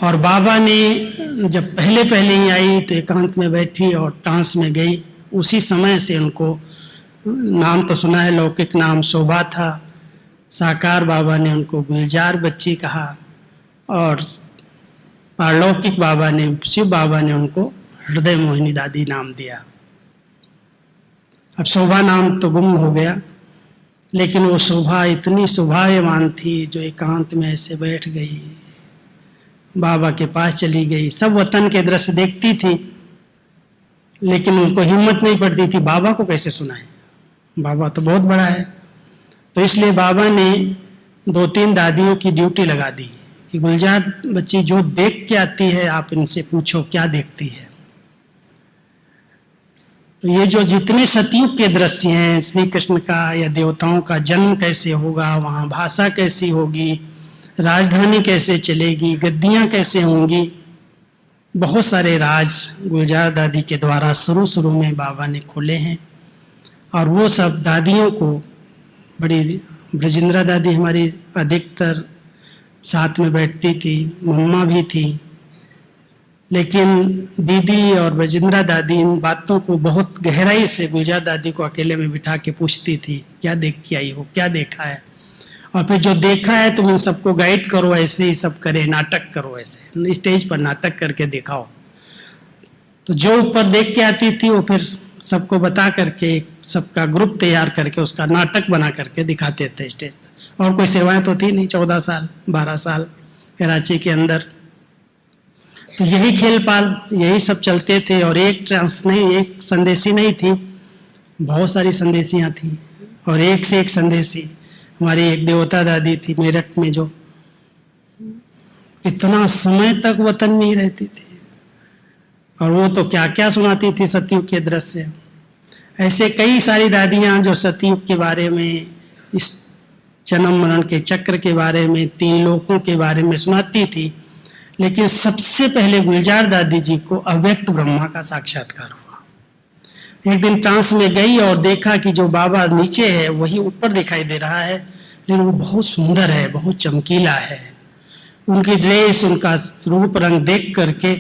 और बाबा ने जब पहले पहले ही आई तो एकांत में बैठी और ट्रांस में गई। उसी समय से उनको नाम तो सुना है, लौकिक नाम शोभा था। साकार बाबा ने उनको गुलजार बच्ची कहा और पारलौकिक बाबा ने, शिव बाबा ने उनको हृदय मोहिनी दादी नाम दिया। अब शोभा नाम तो गुम हो गया, लेकिन वो शोभा इतनी शोभायमान थी जो एकांत में ऐसे बैठ गई, बाबा के पास चली गई। सब वतन के दृश्य देखती थी, लेकिन उनको हिम्मत नहीं पड़ती थी बाबा को कैसे सुनाए, बाबा तो बहुत बड़ा है। तो इसलिए बाबा ने 2-3 दादियों की ड्यूटी लगा दी कि गुलजार बच्ची जो देख के आती है आप इनसे पूछो क्या देखती है। तो ये जो जितने सतयुग के दृश्य हैं, श्री कृष्ण का या देवताओं का जन्म कैसे होगा, वहाँ भाषा कैसी होगी, राजधानी कैसे चलेगी, गद्दियाँ कैसे होंगी, बहुत सारे राज गुलजार दादी के द्वारा शुरू में बाबा ने खोले हैं। और वो सब दादियों को, बड़ी ब्रजेंद्रा दादी हमारी अधिकतर साथ में बैठती थी, मम्मा भी थी, लेकिन दीदी और ब्रजेंद्रा दादी इन बातों को बहुत गहराई से गुलजार दादी को अकेले में बिठा के पूछती थी, क्या देख के आई हो, क्या देखा है, और फिर जो देखा है तुम इन सबको गाइड करो, ऐसे ही सब करे, नाटक करो, ऐसे स्टेज पर नाटक करके दिखाओ। तो जो ऊपर देख के आती थी वो फिर सबको बता करके, सबका ग्रुप तैयार करके उसका नाटक बना करके दिखाते थे स्टेज पर। और कोई सेवाएं तो थी नहीं, 14 साल 12 साल कराची के अंदर, तो यही खेल पाल यही सब चलते थे। और एक ट्रांस नहीं, एक संदेशी नहीं थी, बहुत सारी संदेशियाँ थी और एक से एक संदेशी। हमारी एक देवता दादी थी मेरठ में, जो इतना समय तक वतन में ही रहती थी, और वो तो क्या क्या सुनाती थी सतयुग के दृश्य। ऐसे कई सारी दादियाँ जो सतयुग के बारे में, इस जन्म मरण के चक्र के बारे में, 3 लोकों के बारे में सुनाती थी। लेकिन सबसे पहले गुलजार दादी जी को अव्यक्त ब्रह्मा का साक्षात्कार हुआ। एक दिन ट्रांस में गई और देखा कि जो बाबा नीचे है वही ऊपर दिखाई दे रहा है, लेकिन वो बहुत सुंदर है, बहुत चमकीला है। उनकी ड्रेस, उनका रूप रंग देख करके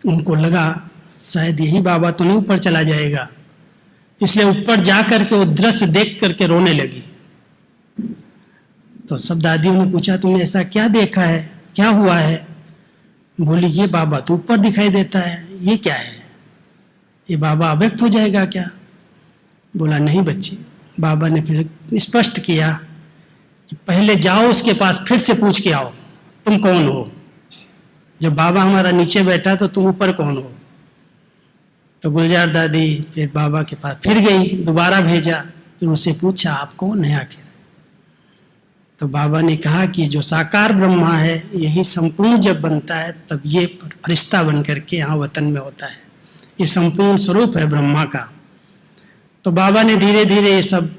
उनको लगा शायद यही बाबा तो नहीं ऊपर चला जाएगा, इसलिए ऊपर जा करके वो दृश्य देख करके रोने लगी। तो सब दादियों ने पूछा, तुमने ऐसा क्या देखा है, क्या हुआ है? बोली, ये बाबा तो ऊपर दिखाई देता है, ये क्या है, ये बाबा अव्यक्त हो जाएगा क्या? बोला, नहीं बच्ची। बाबा ने फिर स्पष्ट किया कि पहले जाओ उसके पास, फिर से पूछ के आओ तुम कौन हो। जब बाबा हमारा नीचे बैठा तो तुम ऊपर कौन हो? तो गुलजार दादी फिर बाबा के पास फिर गई, दोबारा भेजा, फिर उससे पूछा आप कौन है आखिर? तो बाबा ने कहा कि जो साकार ब्रह्मा है यही संपूर्ण जब बनता है तब ये फरिश्ता बन करके यहाँ वतन में होता है, ये संपूर्ण स्वरूप है ब्रह्मा का। तो बाबा ने धीरे धीरे ये सब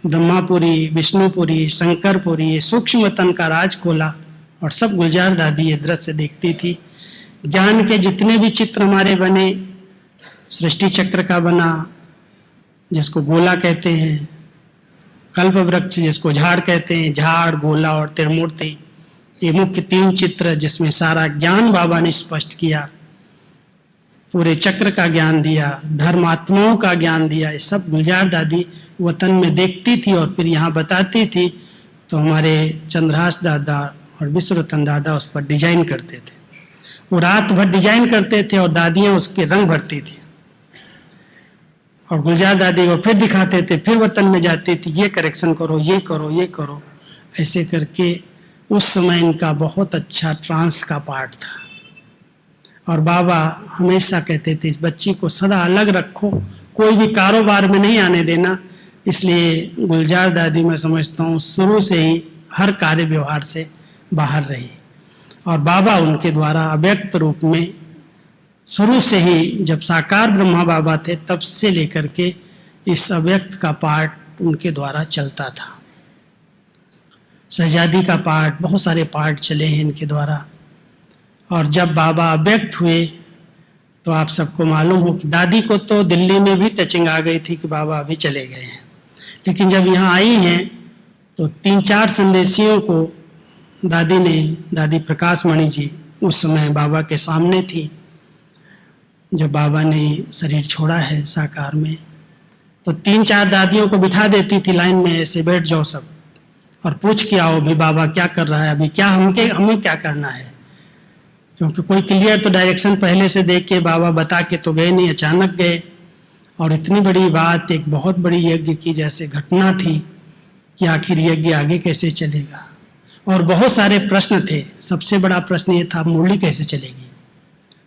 ब्रह्मापुरी, विष्णुपुरी, शंकरपुरी, ये सूक्ष्म वतन का राज खोला। और सब गुलजार दादी ये दृश्य देखती थी। ज्ञान के जितने भी चित्र हमारे बने, सृष्टि चक्र का बना जिसको गोला कहते हैं, कल्प वृक्ष जिसको झाड़ कहते हैं, झाड़, गोला और त्रिमूर्ति, ये मुख्य 3 चित्र जिसमें सारा ज्ञान बाबा ने स्पष्ट किया, पूरे चक्र का ज्ञान दिया, धर्मात्माओं का ज्ञान दिया। ये सब गुलजार दादी वतन में देखती थी और फिर यहाँ बताती थी। तो हमारे चंद्रहास दादा और विश्वरतन दादा उस पर डिजाइन करते थे, वो रात भर डिजाइन करते थे और दादियाँ उसके रंग भरती थी। और गुलजार दादी को फिर दिखाते थे, फिर वतन में जाती थी, ये करेक्शन करो, ये करो, ये करो। ऐसे करके उस समय इनका बहुत अच्छा ट्रांस का पार्ट था। और बाबा हमेशा कहते थे इस बच्ची को सदा अलग रखो, कोई भी कारोबार में नहीं आने देना। इसलिए गुलजार दादी मैं समझता हूँ शुरू से ही हर कार्य व्यवहार से बाहर रही। और बाबा उनके द्वारा अव्यक्त रूप में शुरू से ही, जब साकार ब्रह्मा बाबा थे तब से लेकर के इस अव्यक्त का पार्ट उनके द्वारा चलता था। शहजादी का पार्ट, बहुत सारे पार्ट चले हैं इनके द्वारा। और जब बाबा अव्यक्त हुए तो आप सबको मालूम हो कि दादी को तो दिल्ली में भी टचिंग आ गई थी कि बाबा अभी चले गए हैं, लेकिन जब यहाँ आई हैं तो 3-4 संदेशियों को दादी प्रकाश मणि जी उस समय बाबा के सामने थी। जब बाबा ने शरीर छोड़ा है साकार में, तो 3-4 दादियों को बिठा देती थी लाइन में, ऐसे बैठ जाओ सब और पूछ के आओ भी बाबा क्या कर रहा है, अभी क्या हमें क्या करना है। क्योंकि कोई क्लियर तो डायरेक्शन पहले से देख के बाबा बता के तो गए नहीं, अचानक गए। और इतनी बड़ी बात, एक बहुत बड़ी यज्ञ की जैसे घटना थी कि आखिर यज्ञ आगे कैसे चलेगा। और बहुत सारे प्रश्न थे। सबसे बड़ा प्रश्न ये था, मुरली कैसे चलेगी।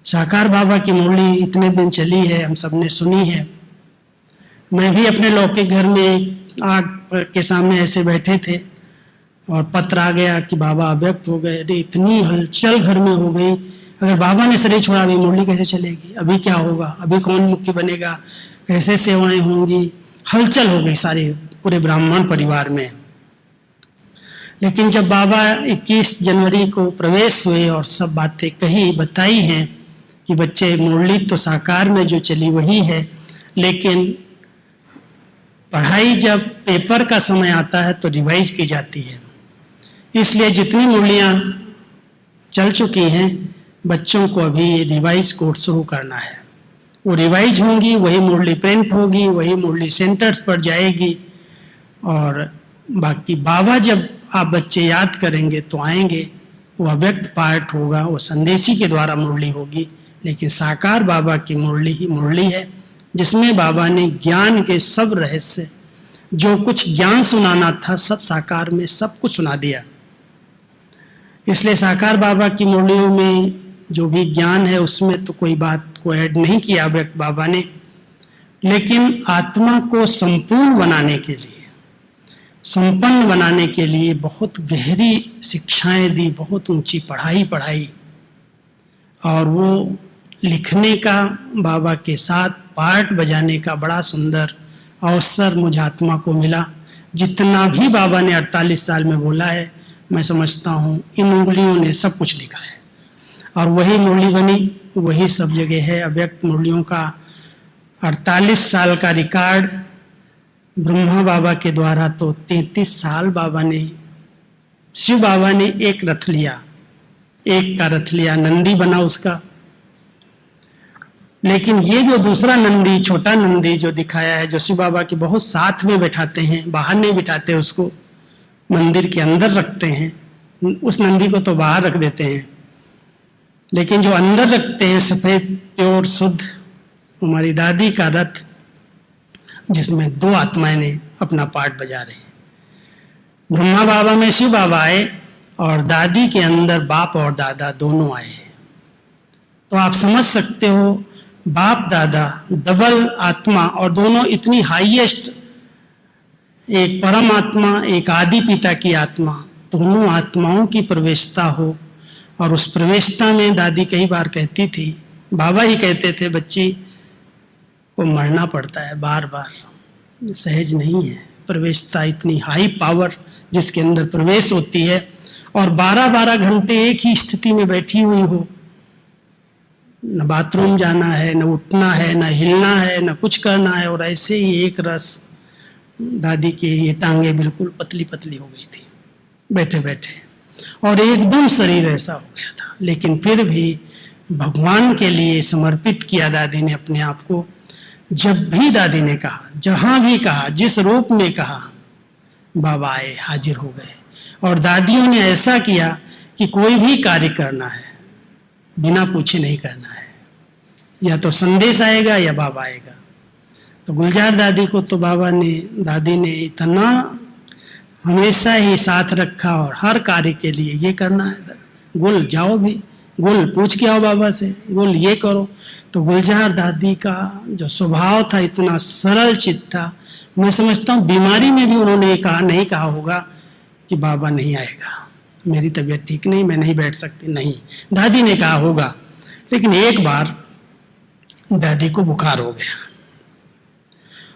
साकार बाबा की मुरली इतने दिन चली है, हम सब ने सुनी है। मैं भी अपने लौकिक घर में आग के सामने ऐसे बैठे थे और पत्र आ गया कि बाबा अव्यक्त हो गए। अरे इतनी हलचल घर में हो गई, अगर बाबा ने शरीर छोड़ा अभी मुरली कैसे चलेगी, अभी क्या होगा, अभी कौन मुख्य बनेगा, कैसे सेवाएं होंगी। हलचल हो गई सारे पूरे ब्राह्मण परिवार में। लेकिन जब बाबा 21 जनवरी को प्रवेश हुए और सब बातें कही बताई हैं कि बच्चे मुरली तो साकार में जो चली वही है, लेकिन पढ़ाई जब पेपर का समय आता है तो रिवाइज की जाती है। इसलिए जितनी मुरलियाँ चल चुकी हैं बच्चों को अभी रिवाइज कोर्स शुरू करना है। वो रिवाइज होंगी, वही मुरली प्रिंट होगी, वही मुरली सेंटर्स पर जाएगी। और बाकी बाबा जब आप बच्चे याद करेंगे तो आएंगे, वो अव्यक्त पार्ट होगा, वो संदेशी के द्वारा मुरली होगी। लेकिन साकार बाबा की मुरली ही मुरली है, जिसमें बाबा ने ज्ञान के सब रहस्य, जो कुछ ज्ञान सुनाना था सब साकार में सब कुछ सुना दिया। इसलिए साकार बाबा की मुरलियों में जो भी ज्ञान है उसमें तो कोई बात को ऐड नहीं किया अव्यक्त बाबा ने, लेकिन आत्मा को संपूर्ण बनाने के लिए, संपन्न बनाने के लिए बहुत गहरी शिक्षाएं दी, बहुत ऊंची पढ़ाई। और वो लिखने का, बाबा के साथ पार्ट बजाने का बड़ा सुंदर अवसर मुझ आत्मा को मिला। जितना भी बाबा ने 48 साल में बोला है, मैं समझता हूँ इन उंगलियों ने सब कुछ लिखा है। और वही मुरली बनी, वही सब जगह है। अव्यक्त मुरलियों का 48 साल का रिकॉर्ड ब्रह्मा बाबा के द्वारा तो 33 साल बाबा ने, शिव बाबा ने एक रथ लिया, एक का रथ लिया, नंदी बना उसका। लेकिन ये जो दूसरा नंदी, छोटा नंदी जो दिखाया है, जो शिव बाबा के बहुत साथ में बैठाते हैं, बाहर नहीं बिठाते, उसको मंदिर के अंदर रखते हैं। उस नंदी को तो बाहर रख देते हैं, लेकिन जो अंदर रखते हैं सफेद प्योर शुद्ध, हमारी दादी का रथ, जिसमें 2 आत्माएं ने अपना पार्ट बजा रहे हैं। ब्रह्मा बाबा में शिव बाबा आए और दादी के अंदर बाप और दादा दोनों आए। तो आप समझ सकते हो, बाप दादा डबल आत्मा, और दोनों इतनी हाईएस्ट, एक परम आत्मा, एक आदि पिता की आत्मा, दोनों आत्माओं की प्रवेशता हो। और उस प्रवेशता में दादी कई बार कहती थी, बाबा ही कहते थे, बच्ची को मरना पड़ता है बार बार, सहज नहीं है। प्रवेशता इतनी हाई पावर जिसके अंदर प्रवेश होती है, और 12-12 घंटे एक ही स्थिति में बैठी हुई हो, न बाथरूम जाना है, न उठना है, न हिलना है, न कुछ करना है। और ऐसे ही एक रस दादी की ये टांगे बिल्कुल पतली पतली हो गई थी बैठे बैठे, और एकदम शरीर ऐसा हो गया था। लेकिन फिर भी भगवान के लिए समर्पित किया दादी ने अपने आप को। जब भी दादी ने कहा, जहां भी कहा, जिस रूप में कहा, बाबा आए, हाजिर हो गए। और दादियों ने ऐसा किया कि कोई भी कार्य करना है बिना पूछे नहीं करना है, या तो संदेश आएगा या बाबा आएगा। तो गुलजार दादी को तो दादी ने इतना हमेशा ही साथ रखा, और हर कार्य के लिए ये करना है, गुल जाओ भी, गुल पूछ के आओ बाबा से, गुल ये करो। तो गुलजार दादी का जो स्वभाव था इतना सरल चित्त था। मैं समझता हूँ बीमारी में भी उन्होंने नहीं कहा होगा कि बाबा नहीं आएगा, मेरी तबीयत ठीक नहीं, मैं नहीं बैठ सकती, नहीं, दादी ने कहा होगा। लेकिन एक बार दादी को बुखार हो गया,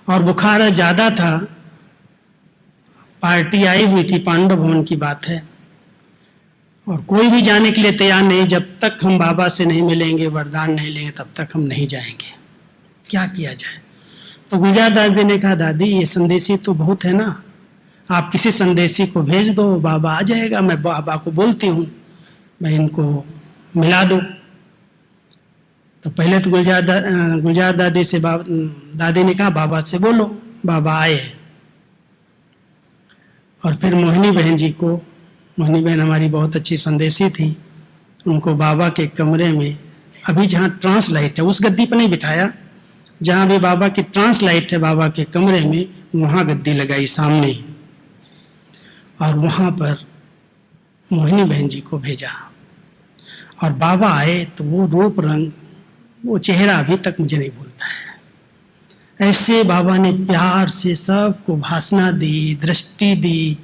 और बुखार ज़्यादा था, पार्टी आई हुई थी, पांडव भवन की बात है, और कोई भी जाने के लिए तैयार नहीं। जब तक हम बाबा से नहीं मिलेंगे, वरदान नहीं लेंगे, तब तक हम नहीं जाएंगे। क्या किया जाए? तो गुलजार दादी ने कहा, दादी ये संदेशी तो बहुत है ना, आप किसी संदेशी को भेज दो, बाबा आ जाएगा, मैं बाबा को बोलती हूँ मैं इनको मिला दूँ। तो पहले तो गुलजार दादी से दादी ने कहा बाबा से बोलो, बाबा आए। और फिर मोहिनी बहन जी को, मोहिनी बहन हमारी बहुत अच्छी संदेशी थी, उनको बाबा के कमरे में, अभी जहाँ ट्रांसलाइट है उस गद्दी पर नहीं बिठाया, जहाँ भी बाबा की ट्रांसलाइट है बाबा के कमरे में, वहाँ गद्दी लगाई सामने, और वहाँ पर मोहिनी बहन जी को भेजा। और बाबा आए तो वो रूप रंग, वो चेहरा अभी तक मुझे नहीं भूलता है। ऐसे बाबा ने प्यार से सबको भाषणा दी, दृष्टि दी,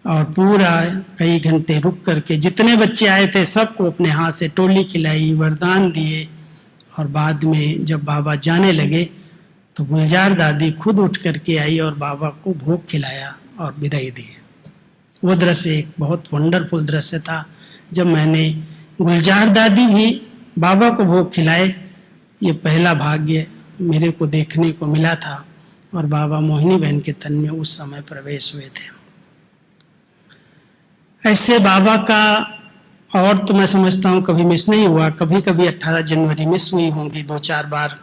और पूरा कई घंटे रुक करके जितने बच्चे आए थे सबको अपने हाथ से टोली खिलाई, वरदान दिए। और बाद में जब बाबा जाने लगे तो गुलजार दादी खुद उठ करके आई और बाबा को भोग खिलाया और विदाई दी। वो दृश्य एक बहुत वंडरफुल दृश्य था। जब मैंने गुलजार दादी भी बाबा को भोग खिलाए, ये पहला भाग्य मेरे को देखने को मिला था। और बाबा मोहिनी बहन के तन में उस समय प्रवेश हुए थे। ऐसे बाबा का और तो मैं समझता हूँ कभी मिस नहीं हुआ। कभी कभी 18 जनवरी मिस हुई होंगी 2-4 बार,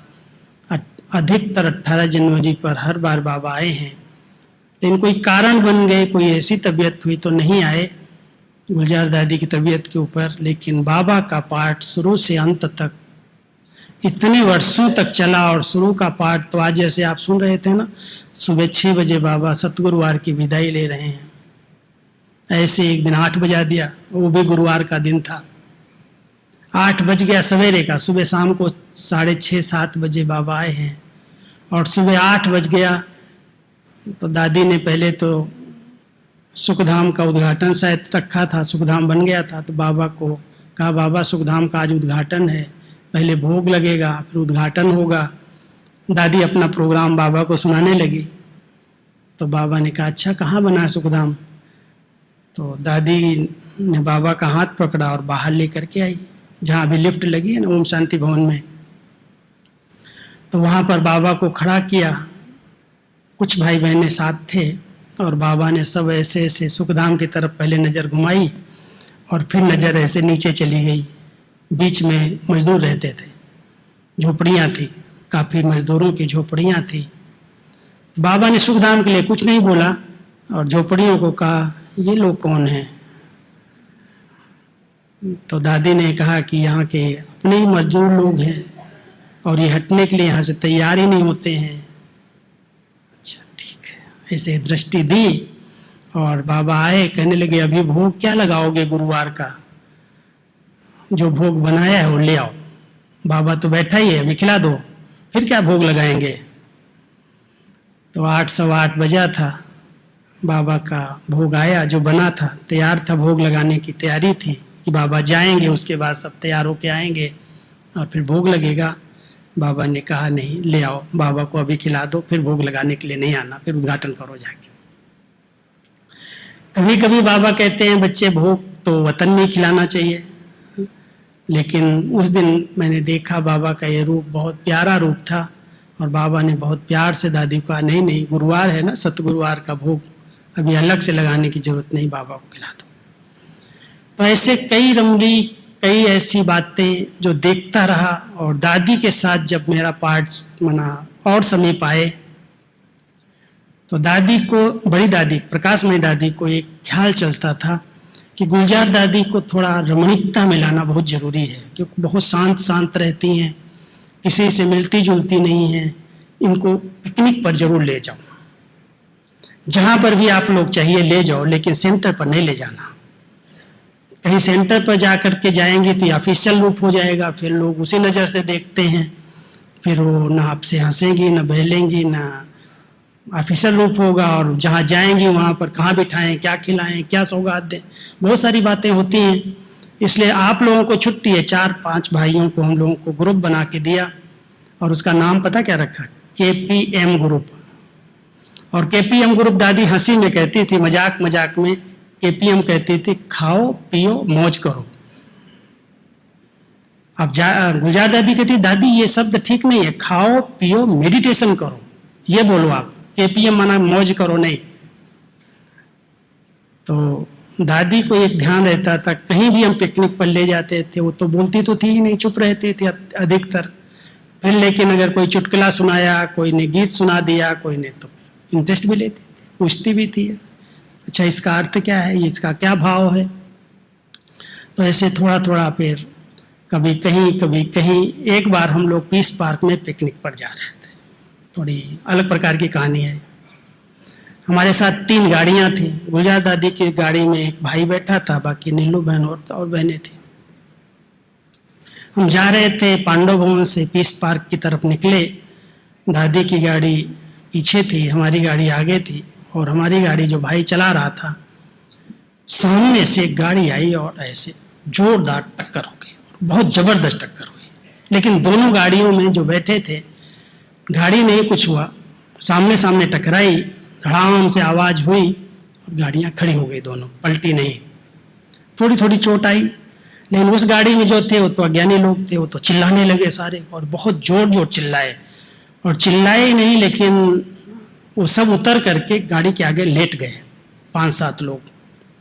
अधिकतर 18 जनवरी पर हर बार बाबा आए हैं। लेकिन कोई कारण बन गए, कोई ऐसी तबीयत हुई तो नहीं आए गुलजार दादी की तबीयत के ऊपर। लेकिन बाबा का पाठ शुरू से अंत तक इतने वर्षों तक चला। और शुरू का पाठ तो आज जैसे आप सुन रहे थे ना, सुबह 6 बजे बाबा सतगुरुवार की विदाई ले रहे हैं, ऐसे एक दिन 8 बजा दिया, वो भी गुरुवार का दिन था। 8 बज गया सवेरे का, सुबह शाम को 6:30-7 बजे बाबा आए हैं। और सुबह 8 बज गया तो दादी ने पहले तो सुखधाम का उद्घाटन शायद रखा था, सुखधाम बन गया था, तो बाबा को कहा बाबा सुखधाम का आज उद्घाटन है, पहले भोग लगेगा फिर उद्घाटन होगा। दादी अपना प्रोग्राम बाबा को सुनाने लगी। तो बाबा ने कहा अच्छा कहाँ बना सुखधाम? तो दादी ने बाबा का हाथ पकड़ा और बाहर लेकर के आई, जहाँ अभी लिफ्ट लगी है ना ओम शांति भवन में। तो वहाँ पर बाबा को खड़ा किया, कुछ भाई बहनें साथ थे, और बाबा ने सब ऐसे ऐसे सुखधाम की तरफ पहले नज़र घुमाई और फिर नज़र ऐसे नीचे चली गई। बीच में मजदूर रहते थे, झोपड़ियाँ थी, काफ़ी मजदूरों की झोपड़ियाँ थी। बाबा ने सुखधाम के लिए कुछ नहीं बोला और झोपड़ियों को कहा ये लोग कौन हैं? तो दादी ने कहा कि यहाँ के अपने ही मजदूर लोग हैं और ये हटने के लिए यहाँ से तैयार ही नहीं होते हैं। अच्छा ठीक है, ऐसे दृष्टि दी। और बाबा आए, कहने लगे अभी भोग क्या लगाओगे गुरुवार का? जो भोग बनाया है वो ले आओ। बाबा तो बैठा ही है, अभी खिला दो, फिर क्या भोग लगाएंगे? तो 8:15 बजा था, बाबा का भोग आया, जो बना था, तैयार था, भोग लगाने की तैयारी थी कि बाबा जाएंगे, उसके बाद सब तैयार होके आएंगे और फिर भोग लगेगा। बाबा ने कहा नहीं, ले आओ, बाबा को अभी खिला दो, फिर भोग लगाने के लिए नहीं आना, फिर उद्घाटन करो जाके। कभी कभी बाबा कहते हैं बच्चे भोग तो वतन में खिलाना चाहिए, लेकिन उस दिन मैंने देखा बाबा का ये रूप बहुत प्यारा रूप था और बाबा ने बहुत प्यार से दादी को कहा नहीं नहीं, गुरुवार है ना, सतगुरुवार का भोग अभी अलग से लगाने की जरूरत नहीं, बाबा को खिला दो। तो ऐसे कई रमली, कई ऐसी बातें जो देखता रहा। और दादी के साथ जब मेरा पाठ मना और समीप आए तो दादी को, बड़ी दादी प्रकाशमयी दादी को एक ख्याल चलता था कि गुलजार दादी को थोड़ा रमणीकता में लाना बहुत ज़रूरी है, क्योंकि बहुत शांत शांत रहती हैं, किसी से मिलती जुलती नहीं हैं। इनको पिकनिक पर जरूर ले जाओ, जहाँ पर भी आप लोग चाहिए ले जाओ, लेकिन सेंटर पर नहीं ले जाना। कहीं सेंटर पर जा कर के जाएंगे तो ऑफिशियल रूप हो जाएगा, फिर लोग उसी नज़र से देखते हैं, फिर वो ना आपसे हंसेंगी, ना बहलेंगी, ना ऑफिशियल रूप होगा। और जहाँ जाएंगी वहाँ पर कहाँ बिठाएं, क्या खिलाएं, क्या सौगात दें, बहुत सारी बातें होती हैं। इसलिए आप लोगों को छुट्टी है, 4-5 भाइयों को हम लोगों को ग्रुप बना के दिया और उसका नाम पता क्या रखा? KPM group. और KPM ग्रुप दादी हंसी में कहती थी, मजाक मजाक में KPM कहती थी खाओ पियो मौज करो। अब गुलजार दादी कहती दादी ये शब्द ठीक नहीं है, खाओ पियो मेडिटेशन करो, ये बोलो आप। KPM माना मौज करो नहीं। तो दादी को एक ध्यान रहता था, कहीं भी हम पिकनिक पर ले जाते थे, वो तो बोलती तो थी ही नहीं, चुप रहती थी अधिकतर। फिर लेकिन अगर कोई चुटकुला सुनाया, कोई ने गीत सुना दिया, कोई ने, तो इंटरेस्ट भी लेती थी, पूछती भी थी, अच्छा इसका अर्थ क्या है, ये इसका क्या भाव है। तो ऐसे थोड़ा थोड़ा फिर कभी कहीं एक बार हम लोग पीस पार्क में पिकनिक पर जा रहे थे। थोड़ी अलग प्रकार की कहानी है। हमारे साथ 3 गाड़ियां थी। गुलजार दादी की गाड़ी में एक भाई बैठा था, बाकी नीलू बहन और बहनें थी। हम जा रहे थे पांडव भवन से पीस पार्क की तरफ निकले। दादी की गाड़ी पीछे थी, हमारी गाड़ी आगे थी, और हमारी गाड़ी जो भाई चला रहा था, सामने से एक गाड़ी आई और ऐसे जोरदार टक्कर हो गई, बहुत जबरदस्त टक्कर हुई। लेकिन दोनों गाड़ियों में जो बैठे थे, गाड़ी नहीं कुछ हुआ, सामने सामने टकराई, धड़ाम से आवाज हुई और गाड़ियां खड़ी हो गई, दोनों पलटी नहीं। थोड़ी थोड़ी चोट आई, लेकिन उस गाड़ी में जो थे वो तो अज्ञानी लोग थे, वो तो चिल्लाने लगे सारे, और बहुत जोर जोर चिल्लाए। और चिल्लाए ही नहीं, लेकिन वो सब उतर करके गाड़ी के आगे लेट गए। 5-7 लोग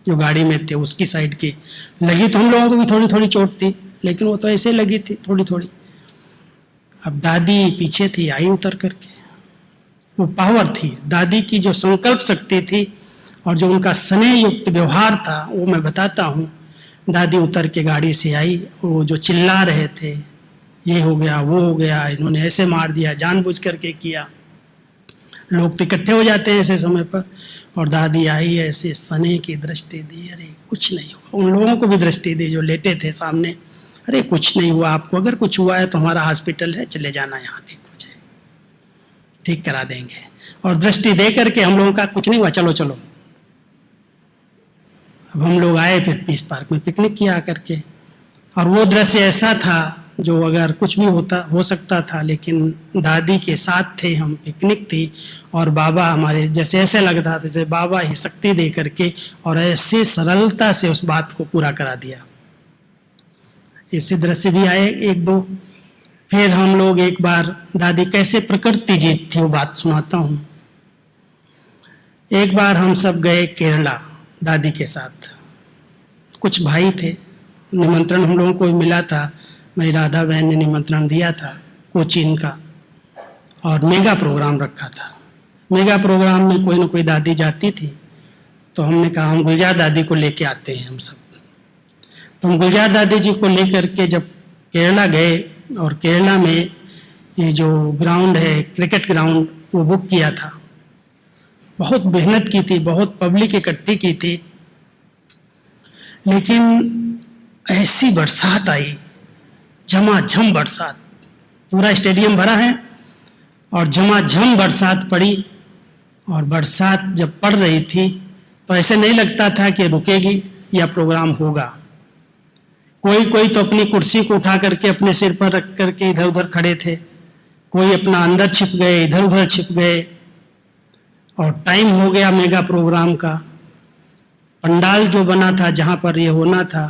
जो गाड़ी में थे उसकी साइड की। लगी तो हम लोगों को भी थोड़ी थोड़ी चोट थी, लेकिन वो तो ऐसे लगी थी थोड़ी थोड़ी। अब दादी पीछे थी, आई उतर करके। वो पावर थी दादी की, जो संकल्प शक्ति थी और जो उनका स्नेह युक्त व्यवहार था, वो मैं बताता हूँ। दादी उतर के गाड़ी से आई, वो जो चिल्ला रहे थे, ये हो गया वो हो गया, इन्होंने ऐसे मार दिया, जानबूझ करके किया। लोग तो इकट्ठे हो जाते हैं ऐसे समय पर, और दादी आई, ऐसे स्नेह की दृष्टि दी, अरे कुछ नहीं हुआ। उन लोगों को भी दृष्टि दी जो लेटे थे सामने, अरे कुछ नहीं हुआ, आपको अगर कुछ हुआ है तो हमारा हॉस्पिटल है, चले जाना, यहाँ ठीक हो जाए, ठीक करा देंगे। और दृष्टि दे करके हम लोगों का कुछ नहीं हुआ, चलो चलो। अब हम लोग आए फिर पीस पार्क में पिकनिक किया करके, और वो दृश्य ऐसा था जो अगर कुछ भी हो सकता था, लेकिन दादी के साथ थे हम, पिकनिक थी, और बाबा हमारे जैसे ऐसे लगता था जैसे बाबा ही शक्ति दे करके और ऐसे सरलता से उस बात को पूरा करा दिया। ऐसे दृश्य भी आए 1-2। फिर हम लोग एक बार, दादी कैसे प्रकृति जीत थी वो बात सुनाता हूँ। एक बार हम सब गए केरला दादी के साथ, कुछ भाई थे, निमंत्रण हम लोगों को मिला था, मेरी राधा बहन ने निमंत्रण दिया था कोचीन का, और मेगा प्रोग्राम रखा था। मेगा प्रोग्राम में कोई ना कोई दादी जाती थी, तो हमने कहा हम गुलजार दादी को लेके आते हैं हम सब। तो हम गुलजार दादी जी को लेकर के जब केरला गए, और केरला में ये जो ग्राउंड है क्रिकेट ग्राउंड, वो बुक किया था। बहुत मेहनत की थी, बहुत पब्लिक इकट्ठी की थी, लेकिन ऐसी बरसात आई, झमाझम बरसात, पूरा स्टेडियम भरा है और झमाझम बरसात पड़ी। और बरसात जब पड़ रही थी तो ऐसे नहीं लगता था कि रुकेगी या प्रोग्राम होगा। कोई कोई तो अपनी कुर्सी को उठा करके अपने सिर पर रख करके इधर उधर खड़े थे, कोई अपना अंदर छिप गए, इधर उधर छिप गए, और टाइम हो गया मेगा प्रोग्राम का। पंडाल जो बना था जहाँ पर ये होना था,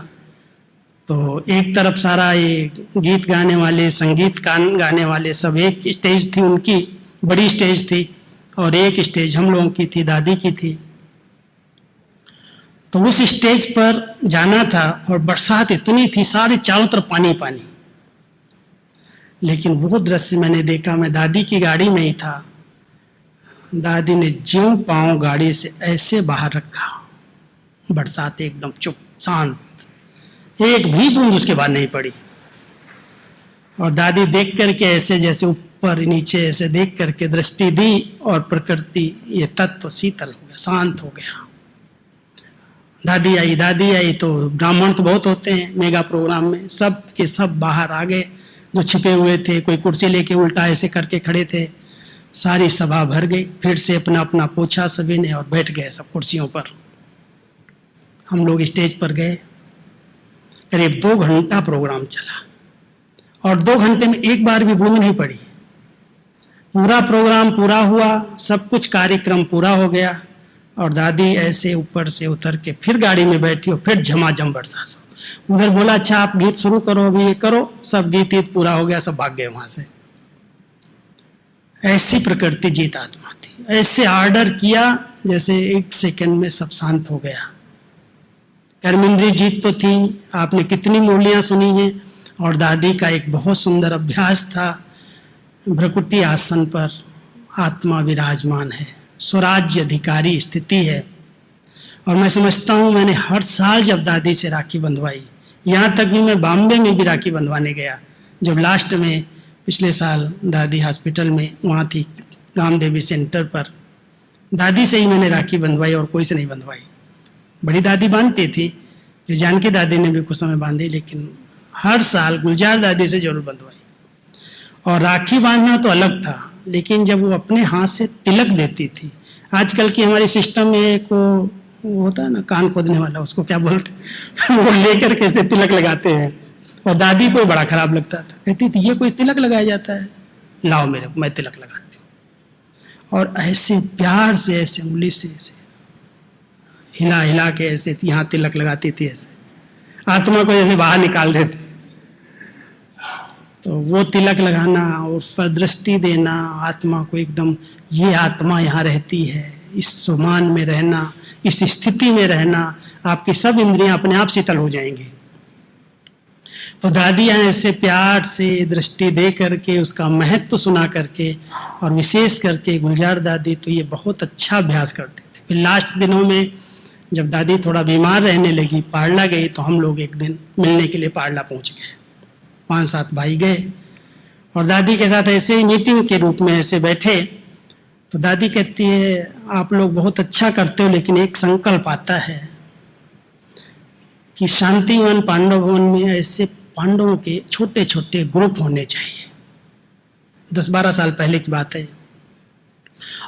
तो एक तरफ सारा ये गीत गाने वाले, संगीत गाने वाले सब, एक स्टेज थी उनकी, बड़ी स्टेज थी, और एक स्टेज हम लोगों की थी, दादी की थी। तो उस स्टेज पर जाना था, और बरसात इतनी थी, सारे चारों तरफ पानी पानी। लेकिन वो दृश्य मैंने देखा, मैं दादी की गाड़ी में ही था। दादी ने ज्यों पांव गाड़ी से ऐसे बाहर रखा, बरसात एकदम चुप शांत, एक भी बूंद उसके बाद नहीं पड़ी। और दादी देख करके ऐसे जैसे ऊपर नीचे ऐसे देख करके दृष्टि दी, और प्रकृति ये तत्व शीतल हो गया, शांत हो गया। दादी आई तो ब्राह्मण तो बहुत होते हैं मेगा प्रोग्राम में, सब के सब बाहर आ गए, जो छिपे हुए थे, कोई कुर्सी लेके उल्टा ऐसे करके खड़े थे। सारी सभा भर गई, फिर से अपना अपना पूछा सभी ने, और बैठ गए सब कुर्सियों पर। हम लोग स्टेज पर गए, करीब 2 घंटा प्रोग्राम चला, और 2 घंटे में एक बार भी बूंद नहीं पड़ी। पूरा प्रोग्राम पूरा हुआ, सब कुछ कार्यक्रम पूरा हो गया, और दादी ऐसे ऊपर से उतर के फिर गाड़ी में बैठी, और फिर झमाझम बरसात। उधर बोला अच्छा आप गीत शुरू करो, अभी ये करो, सब गीत पूरा हो गया, सब भाग गए वहां से। ऐसी प्रकृति जीत आत्मा थी, ऐसे ऑर्डर किया जैसे 1 सेकंड में सब शांत हो गया। कर्मेंद्री जीत तो थी, आपने कितनी मुरलियाँ सुनी हैं। और दादी का एक बहुत सुंदर अभ्यास था, भ्रकुटी आसन पर आत्मा विराजमान है, स्वराज्य अधिकारी स्थिति है। और मैं समझता हूँ मैंने हर साल जब दादी से राखी बंधवाई, यहाँ तक भी मैं बॉम्बे में भी राखी बंधवाने गया, जब लास्ट में पिछले साल दादी हॉस्पिटल में वहाँ थी गाम देवी सेंटर पर, दादी से ही मैंने राखी बंधवाई और कोई से नहीं बंधवाई। बड़ी दादी बांधती थी, जो जानकी दादी ने भी कुछ समय बांधी, लेकिन हर साल गुलजार दादी से जरूर बंधवाई। और राखी बांधना तो अलग था, लेकिन जब वो अपने हाथ से तिलक देती थी, आजकल की हमारी सिस्टम में एक वो होता है ना कान खोदने वाला, उसको क्या बोलते वो लेकर कैसे तिलक लगाते हैं। और दादी को बड़ा खराब लगता था, कहती थी ये कोई तिलक लगाया जाता है, लाओ मेरे को, मैं तिलक लगाती हूँ। और ऐसे प्यार से ऐसे उंगली से ऐसे हिला हिला के ऐसे यहाँ तिलक लगाती थी, ऐसे आत्मा को जैसे बाहर निकाल देते। तो वो तिलक लगाना और उस पर दृष्टि देना, आत्मा को एकदम, ये आत्मा यहाँ रहती है, इस सुमान में रहना, इस स्थिति में रहना, आपकी सब इंद्रियां अपने आप शीतल हो जाएंगी। तो दादी यहाँ ऐसे प्यार से दृष्टि दे करके उसका महत्व सुना करके, और विशेष करके गुलजार दादी तो ये बहुत अच्छा अभ्यास करते थे। फिर लास्ट दिनों में जब दादी थोड़ा बीमार रहने लगी, पारला गई, तो हम लोग एक दिन मिलने के लिए पारला पहुँच गए, 5-7 भाई गए और दादी के साथ ऐसे ही मीटिंग के रूप में ऐसे बैठे। तो दादी कहती है आप लोग बहुत अच्छा करते हो, लेकिन एक संकल्प आता है कि शांतिवन पांडव भवन में ऐसे पांडवों के छोटे छोटे ग्रुप होने चाहिए। 10-12 साल पहले की बात है,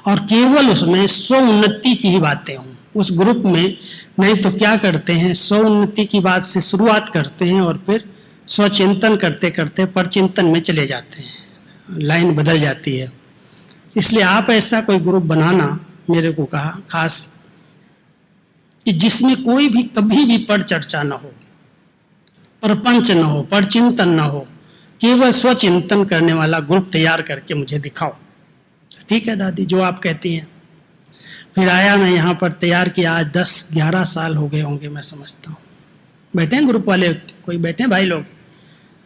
और केवल उसमें स्व उन्नति की ही बातें हों उस ग्रुप में। नहीं तो क्या करते हैं, स्व उन्नति की बात से शुरुआत करते हैं और फिर स्वचिंतन करते करते परचिंतन में चले जाते हैं, लाइन बदल जाती है। इसलिए आप ऐसा कोई ग्रुप बनाना, मेरे को कहा, खास कि जिसमें कोई भी कभी भी पर चर्चा न हो, परपंच न हो, परचिंतन न हो, केवल स्वचिंतन करने वाला ग्रुप तैयार करके मुझे दिखाओ। ठीक है दादी, जो आप कहती हैं। फिर आया, मैं यहाँ पर तैयार किया, आज 10-11 साल हो गए होंगे मैं समझता हूँ। बैठे हैं ग्रुप वाले, कोई बैठे हैं भाई लोग?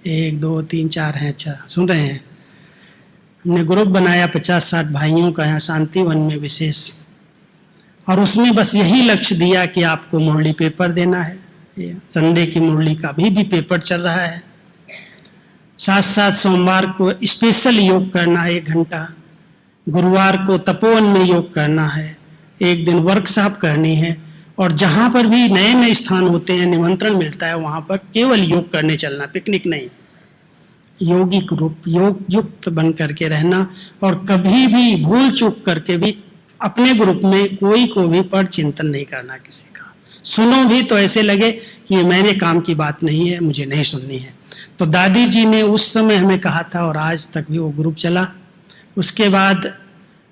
1 2 3 4 हैं, अच्छा सुन रहे हैं। हमने ग्रुप बनाया 50-60 भाइयों का यहाँ शांतिवन में विशेष, और उसमें बस यही लक्ष्य दिया कि आपको मुरली पेपर देना है। संडे की मुरली का भी पेपर चल रहा है। साथ साथ सोमवार को स्पेशल योग करना है 1 घंटा, गुरुवार को तपोवन में योग करना है, एक दिन वर्कशॉप करनी है, और जहाँ पर भी नए नए स्थान होते हैं, निमंत्रण मिलता है, वहाँ पर केवल योग करने चलना, पिकनिक नहीं। योगिक रूप, योग युक्त बन करके रहना, और कभी भी भूल चूक करके भी अपने ग्रुप में कोई को भी पर चिंतन नहीं करना किसी का। सुनो भी तो ऐसे लगे कि ये मेरे काम की बात नहीं है, मुझे नहीं सुननी है। तो दादी जी ने उस समय हमें कहा था, और आज तक भी वो ग्रुप चला। उसके बाद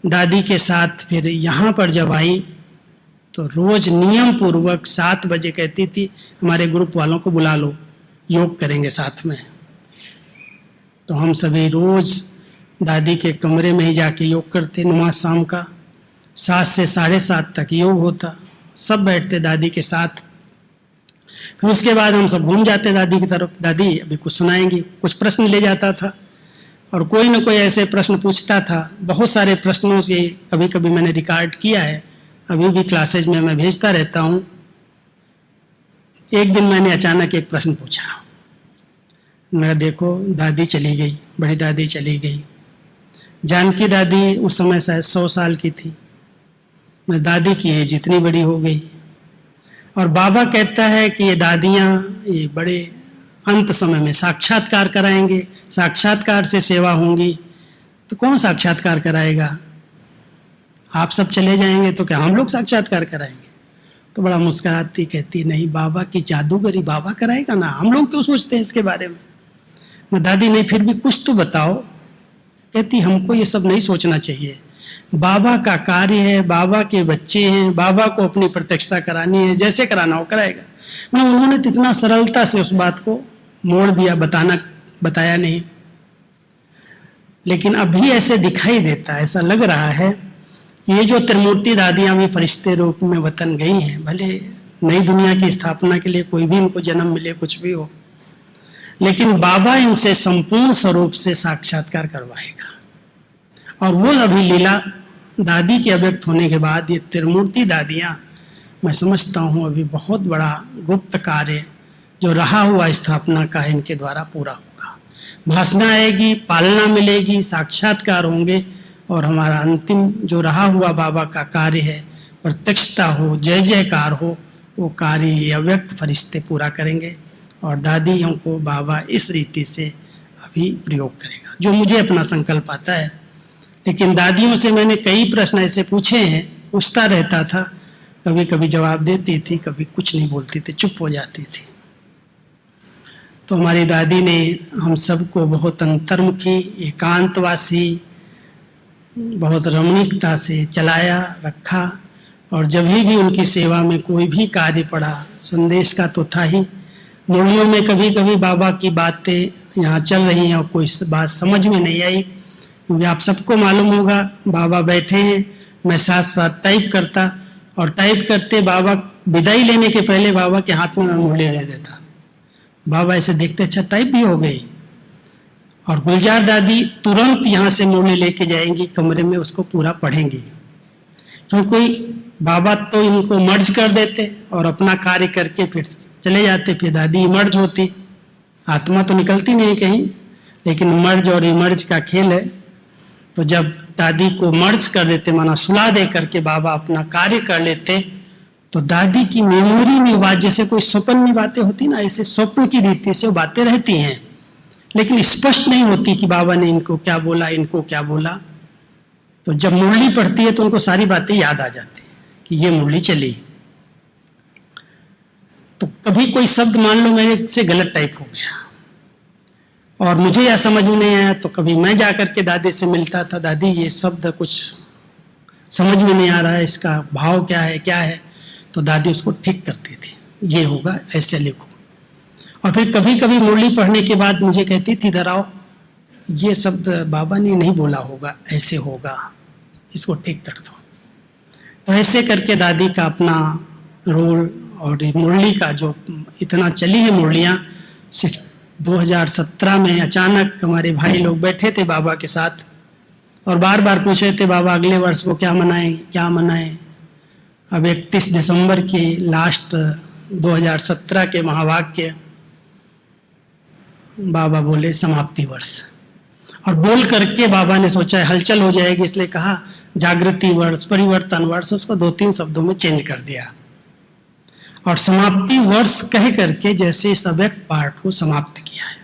दादी के साथ फिर यहाँ पर जब आई तो रोज नियम पूर्वक 7 बजे कहती थी हमारे ग्रुप वालों को बुला लो, योग करेंगे साथ में। तो हम सभी रोज दादी के कमरे में ही जाके योग करते। नमाज शाम का 7 से 7:30 तक योग होता, सब बैठते दादी के साथ। फिर उसके बाद हम सब घूम जाते दादी की तरफ, दादी अभी कुछ सुनाएंगी, कुछ प्रश्न ले जाता था, और कोई ना कोई ऐसे प्रश्न पूछता था। बहुत सारे प्रश्नों से कभी कभी मैंने रिकॉर्ड किया है, अभी भी क्लासेज में मैं भेजता रहता हूँ। एक दिन मैंने अचानक एक प्रश्न पूछा, मैं देखो दादी चली गई, बड़ी दादी चली गई, जानकी दादी उस समय शायद 100 साल की थी, मैं दादी की एज इतनी बड़ी हो गई, और बाबा कहता है कि ये दादियाँ ये बड़े अंत समय में साक्षात्कार कराएंगे, साक्षात्कार से सेवा होंगी। तो कौन साक्षात्कार कराएगा? आप सब चले जाएंगे तो क्या हम लोग साक्षात्कार कराएंगे? तो बड़ा मुस्कुराती कहती, नहीं बाबा की जादूगरी बाबा कराएगा ना, हम लोग क्यों सोचते हैं इसके बारे में। मैं दादी नहीं, फिर भी कुछ तो बताओ। कहती हमको ये सब नहीं सोचना चाहिए, बाबा का कार्य है, बाबा के बच्चे हैं, बाबा को अपनी प्रत्यक्षता करानी है, जैसे कराना हो कराएगा। मतलब उन्होंने इतना सरलता से उस बात को मोड़ दिया, बताया नहीं। लेकिन अभी ऐसे दिखाई देता, ऐसा लग रहा है कि ये जो त्रिमूर्ति दादियां भी फरिश्ते रूप में वतन गई हैं, भले नई दुनिया की स्थापना के लिए कोई भी इनको जन्म मिले, कुछ भी हो, लेकिन बाबा इनसे संपूर्ण स्वरूप से साक्षात्कार करवाएगा। और वो अभी लीला दादी के अव्यक्त होने के बाद ये त्रिमूर्ति दादियाँ, मैं समझता हूँ अभी बहुत बड़ा गुप्त कार्य जो रहा हुआ स्थापना का इनके द्वारा पूरा होगा। भाषणा आएगी, पालना मिलेगी, साक्षात्कार होंगे और हमारा अंतिम जो रहा हुआ बाबा का कार्य है, प्रत्यक्षता हो, जय जयकार हो, वो कार्य ये अव्यक्त फरिश्ते पूरा करेंगे और दादियों को बाबा इस रीति से अभी प्रयोग करेगा, जो मुझे अपना संकल्प आता है। लेकिन दादियों से मैंने कई प्रश्न ऐसे पूछे हैं, पूछता रहता था, कभी कभी जवाब देती थी, कभी कुछ नहीं बोलती थी, चुप हो जाती थी। तो हमारी दादी ने हम सबको बहुत अंतर्मुखी, एकांतवासी, बहुत रमणीकता से चलाया रखा। और जब भी उनकी सेवा में कोई भी कार्य पड़ा, संदेश का तो था ही, मुरलियों में कभी कभी बाबा की बातें यहाँ चल रही हैं और कोई बात समझ में नहीं आई, क्योंकि आप सबको मालूम होगा बाबा बैठे हैं, मैं साथ साथ टाइप करता और टाइप करते बाबा विदाई लेने के पहले बाबा के हाथ में मैं मुरली दे देता। बाबा ऐसे देखते, अच्छा टाइप भी हो गई। और गुलजार दादी तुरंत यहाँ से मुरली लेके जाएंगी कमरे में, उसको पूरा पढ़ेंगी, क्योंकि बाबा तो इनको मर्ज कर देते और अपना कार्य करके फिर चले जाते, फिर दादी इमर्ज होती। आत्मा तो निकलती नहीं कहीं, लेकिन मर्ज और इमर्ज का खेल है। तो जब दादी को मर्ज कर देते, माना सुला दे करके बाबा अपना कार्य कर लेते, तो दादी की मेमोरी में बात, जैसे कोई स्वप्न में बातें होती ना, ऐसे स्वप्न की रीति से वो बातें रहती हैं, लेकिन स्पष्ट नहीं होती कि बाबा ने इनको क्या बोला, इनको क्या बोला। तो जब मुरली पढ़ती है तो उनको सारी बातें याद आ जाती हैं कि ये मुरली चली। तो कभी कोई शब्द मान लो मेरे से गलत टाइप हो गया और मुझे यह समझ में नहीं आया, तो कभी मैं जाकर के दादी से मिलता था, दादी ये शब्द कुछ समझ में नहीं आ रहा है, इसका भाव क्या है, क्या है। तो दादी उसको ठीक करती थी, ये होगा, ऐसे लिखो। और फिर कभी कभी मुरली पढ़ने के बाद मुझे कहती थी, इधर आओ, ये शब्द बाबा ने नहीं बोला होगा, ऐसे होगा, इसको ठीक कर दो। तो ऐसे करके दादी का अपना रोल और मुरली का जो इतना चली है मुरलियाँ, 2017 में अचानक हमारे भाई लोग बैठे थे बाबा के साथ और बार बार पूछे थे, बाबा अगले वर्ष को क्या मनाएं, क्या मनाएं। अब 31 दिसंबर की लास्ट 2017 के महावाक्य बाबा बोले समाप्ति वर्ष, और बोल करके बाबा ने सोचा हलचल हो जाएगी, इसलिए कहा जागृति वर्ष, परिवर्तन वर्ष, उसको 2-3 शब्दों में चेंज कर दिया और समाप्ति वर्ष कह करके जैसे इस अव्यक्त पाठ को समाप्त किया है।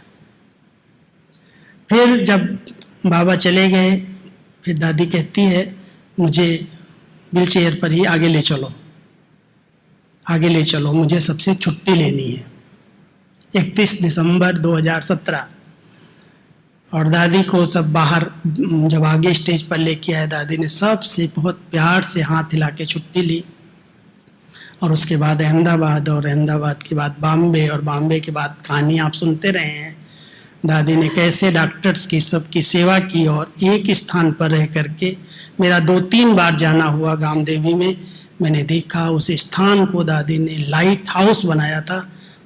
फिर जब बाबा चले गए, फिर दादी कहती है, मुझे व्हील चेयर पर ही आगे ले चलो, आगे ले चलो, मुझे सबसे छुट्टी लेनी है। 31 दिसंबर 2017। और दादी को सब बाहर जब आगे स्टेज पर लेके आए, दादी ने सबसे बहुत प्यार से हाथ हिला के छुट्टी ली। और उसके बाद अहमदाबाद, और अहमदाबाद के बाद बॉम्बे, और बॉम्बे के बाद कहानी आप सुनते रहे हैं दादी ने कैसे डॉक्टर्स की सबकी सेवा की। और एक स्थान पर रह करके मेरा 2-3 बार जाना हुआ गामदेवी में, मैंने देखा उस स्थान को दादी ने लाइट हाउस बनाया था,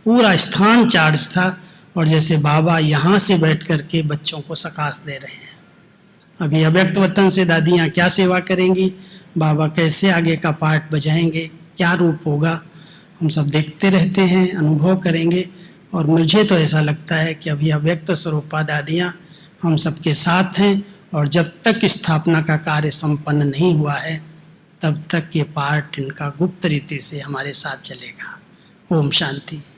पूरा स्थान चार्ज था, और जैसे बाबा यहाँ से बैठ करके बच्चों को सकाश दे रहे हैं। अभी अव्यक्त वतन से दादियाँ क्या सेवा करेंगी, बाबा कैसे आगे का पाठ बजाएंगे, क्या रूप होगा, हम सब देखते रहते हैं, अनुभव करेंगे। और मुझे तो ऐसा लगता है कि अभी अव्यक्त स्वरूपा दादियाँ हम सबके साथ हैं, और जब तक स्थापना का कार्य संपन्न नहीं हुआ है तब तक ये पाठ इनका गुप्त रीति से हमारे साथ चलेगा। ओम शांति।